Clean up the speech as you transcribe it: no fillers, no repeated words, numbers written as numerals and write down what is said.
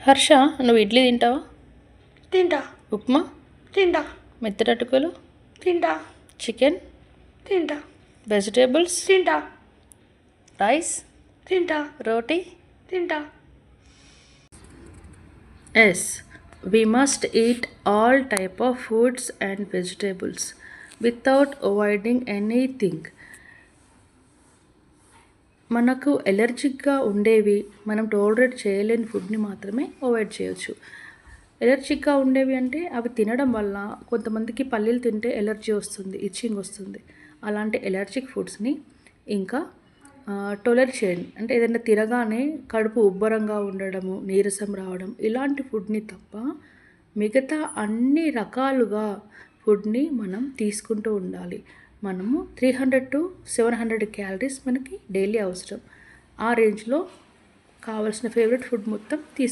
హర్ష, నువ్వు ఇడ్లీ తింటావా? తింటా. ఉప్మా తింటా. మెత్తటటుకులు తింటా. చికెన్ తింటా. వెజిటేబుల్స్ తింటా. రైస్ తింటా. రోటీ. తింటా. Yes, we must eat all type of foods and vegetables without avoiding anything. మనకు ఎలర్జిక్గా ఉండేవి, మనం టాలరేట్ చేయలేని ఫుడ్ని మాత్రమే అవాయిడ్ చేయొచ్చు. ఎలర్జిక్గా ఉండేవి అంటే అవి తినడం వల్ల కొంతమందికి పల్లీలు తింటే ఎలర్జీ వస్తుంది, ఇచ్చింగ్ వస్తుంది. అలాంటి ఎలర్జిక్ ఫుడ్స్ని ఇంకా టాలరేట్ చేయండి. అంటే ఏదైనా తినగానే కడుపు ఉబ్బరంగా ఉండడము, నీరసం రావడం, ఇలాంటి ఫుడ్ని తప్ప మిగతా అన్ని రకాలుగా ఫుడ్ని మనం తీసుకుంటూ ఉండాలి. మనము 300 to 700 క్యాలరీస్ మనకి డైలీ అవసరం. ఆ రేంజ్లో కావాల్సిన ఫేవరెట్ ఫుడ్ మొత్తం